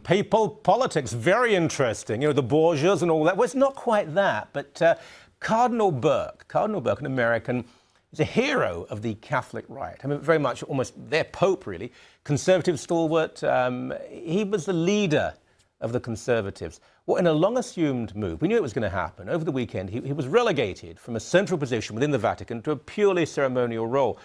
Papal politics, very interesting. You know, the Borgias and all that. Well, it's not quite that, but Cardinal Burke, an American, is a hero of the Catholic right. I mean, very much almost their pope, really. Conservative stalwart. He was the leader of the Conservatives. Well, in a long-assumed move, we knew it was going to happen. Over the weekend, he was relegated from a central position within the Vatican to a purely ceremonial role.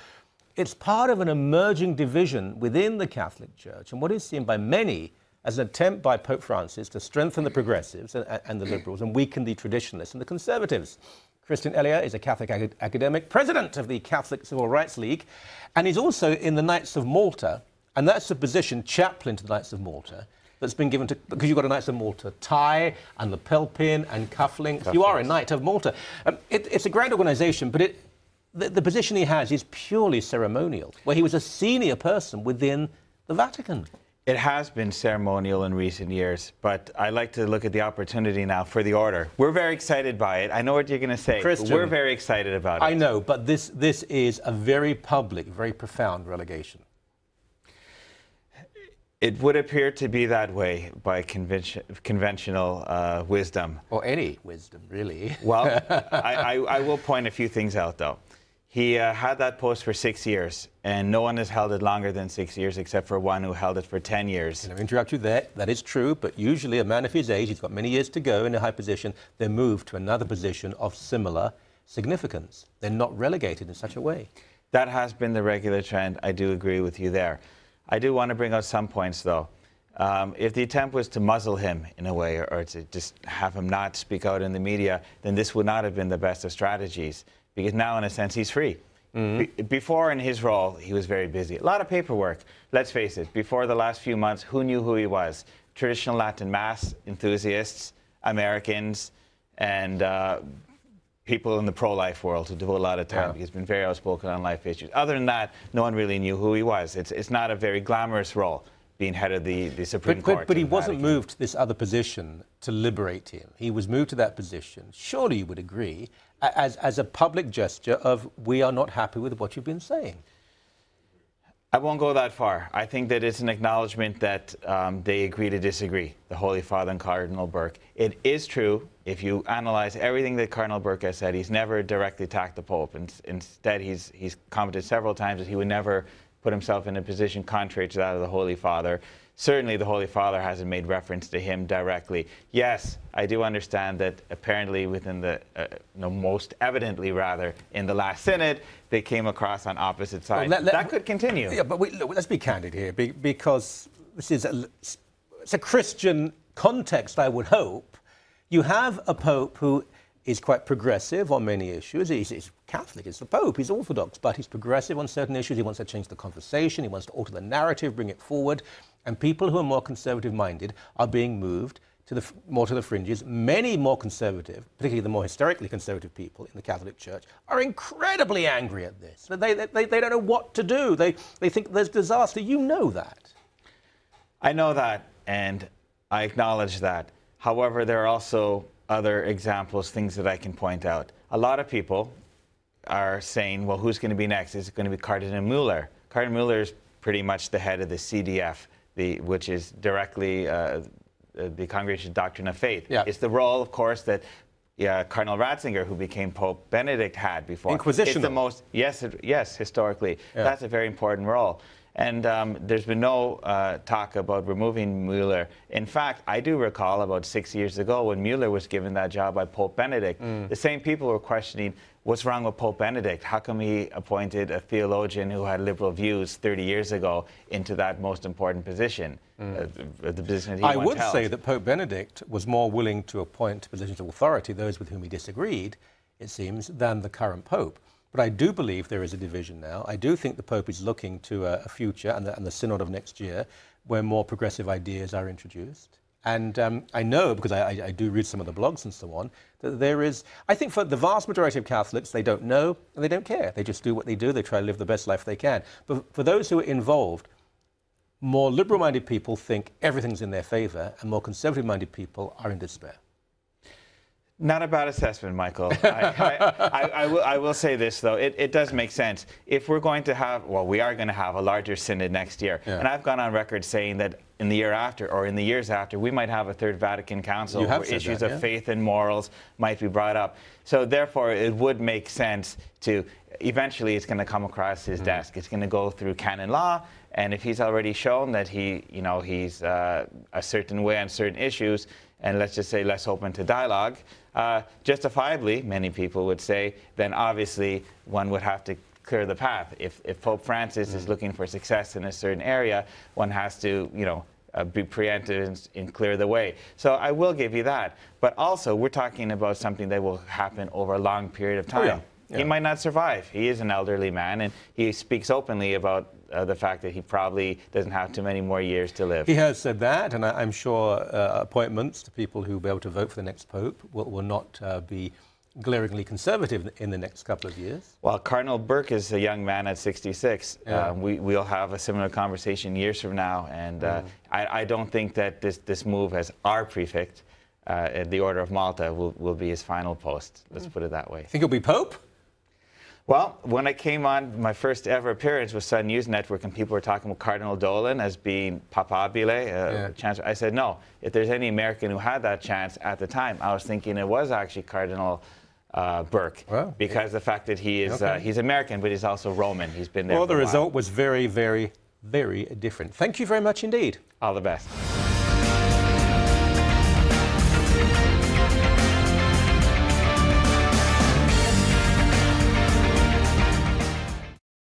It's part of an emerging division within the Catholic Church, and what is seen by many as an attempt by Pope Francis to strengthen the progressives and the liberals and weaken the traditionalists and the conservatives. Christian Elia is a Catholic academic, president of the Catholic Civil Rights League, and he's also in the Knights of Malta, and that's a position, chaplain to the Knights of Malta, that's been given to, because you've got a Knights of Malta tie and lapel pin and cufflinks. You are a Knight of Malta. It's a great organisation, but the position he has is purely ceremonial, where he was a senior person within the Vatican. It has been ceremonial in recent years, but I like to look at the opportunity now for the order. We're very excited by it. I know what you're going to say, Christian, but we're very excited about it. I know, but this is a very public, very profound relegation. It would appear to be that way by conventional wisdom. Or any wisdom, really. Well, I will point a few things out, though. He had that post for 6 years, and no one has held it longer than 6 years except for one who held it for 10 years. Let me interrupt you there. That is true, but usually a man of his age, he's got many years to go in a high position, they're moved to another position of similar significance. They're not relegated in such a way. That has been the regular trend. I do agree with you there. I do want to bring out some points, though. If the attempt was to muzzle him in a way, or to just have him not speak out in the media, then this would not have been the best of strategies. Because now, in a sense, he's free. Before, in his role, he was very busy. A lot of paperwork. Let's face it, before the last few months, who knew who he was? Traditional Latin Mass enthusiasts, Americans, and people in the pro-life world who devote a lot of time. He's been very outspoken on life issues. Other than that, no one really knew who he was. It's not a very glamorous role, being head of the Supreme Court. But he wasn't moved to this other position to liberate him. He was moved to that position, surely you would agree, as a public gesture of, we are not happy with what you've been saying. I won't go that far. I think that it's an acknowledgement that they agree to disagree, the Holy Father and Cardinal Burke. It is true, if you analyze everything that Cardinal Burke has said, he's never directly attacked the Pope. Instead, he's commented several times that he would never put himself in a position contrary to that of the Holy Father. Certainly, the Holy Father hasn't made reference to him directly. Yes, I do understand that apparently within the, most evidently rather, in the last synod, they came across on opposite sides. Well, that could continue. Yeah, but look, let's be candid here, because this is it's a Christian context, I would hope. You have a Pope who is quite progressive on many issues. He's Catholic, he's the Pope, he's Orthodox, but he's progressive on certain issues. He wants to change the conversation, he wants to alter the narrative, bring it forward. And people who are more conservative-minded are being moved to more to the fringes. Many more conservative, particularly the more historically conservative people in the Catholic Church, are incredibly angry at this. They don't know what to do. They think there's disaster. You know that. I know that, and I acknowledge that. However, there are also other examples, things that I can point out. A lot of people are saying, well, who's going to be next? Is it going to be Cardinal Mueller? Cardinal Mueller is pretty much the head of the CDF, which is directly the Congregation's Doctrine of Faith. Yeah. It's the role, of course, that Cardinal Ratzinger, who became Pope Benedict, had before. Inquisitional. It's the most, yes, historically. Yeah. That's a very important role. And there's been no talk about removing Mueller. In fact, I do recall about 6 years ago when Mueller was given that job by Pope Benedict, the same people were questioning, what's wrong with Pope Benedict? How come he appointed a theologian who had liberal views 30 years ago into that most important position, the position that he once held? I would say that Pope Benedict was more willing to appoint to positions of authority those with whom he disagreed, it seems, than the current Pope. But I do believe there is a division now. I do think the Pope is looking to a future, and the Synod of next year, where more progressive ideas are introduced. And I know, because I do read some of the blogs and so on, that there is, I think for the vast majority of Catholics, they don't know and they don't care. They just do what they do. They try to live the best life they can. But for those who are involved, more liberal-minded people think everything's in their favor, and more conservative-minded people are in despair. Not a bad assessment, Michael. I will say this, though. It does make sense. If we're going to have, well, we are going to have a larger synod next year. Yeah. And I've gone on record saying that in the year after, or in the years after, we might have a Third Vatican Council where issues of faith and morals might be brought up. So therefore, it would make sense to, eventually it's going to come across his desk. It's going to go through canon law. And if he's already shown that he's a certain way on certain issues, and let's just say less open to dialogue, justifiably, many people would say, then obviously one would have to clear the path. If Pope Francis is looking for success in a certain area, one has to, be preemptive and clear the way. So I will give you that. But also, we're talking about something that will happen over a long period of time. Oh, yeah. Yeah. He might not survive. He is an elderly man, and he speaks openly about the fact that he probably doesn't have too many more years to live. He has said that, and I'm sure appointments to people who will be able to vote for the next pope will not be glaringly conservative in the next couple of years. Well, Cardinal Burke is a young man at 66. Yeah. We'll have a similar conversation years from now, and I don't think that this move as our prefect at the Order of Malta will be his final post. Let's put it that way. Think he'll be pope? Well, when I came on my first ever appearance with Sun News Network and people were talking about Cardinal Dolan as being papabile, chancellor, I said no. If there's any American who had that chance at the time, I was thinking it was actually Cardinal Burke, because the fact that he is he's American, but he's also Roman. He's been there. Well, the result was very, very, very different. Thank you very much indeed. All the best.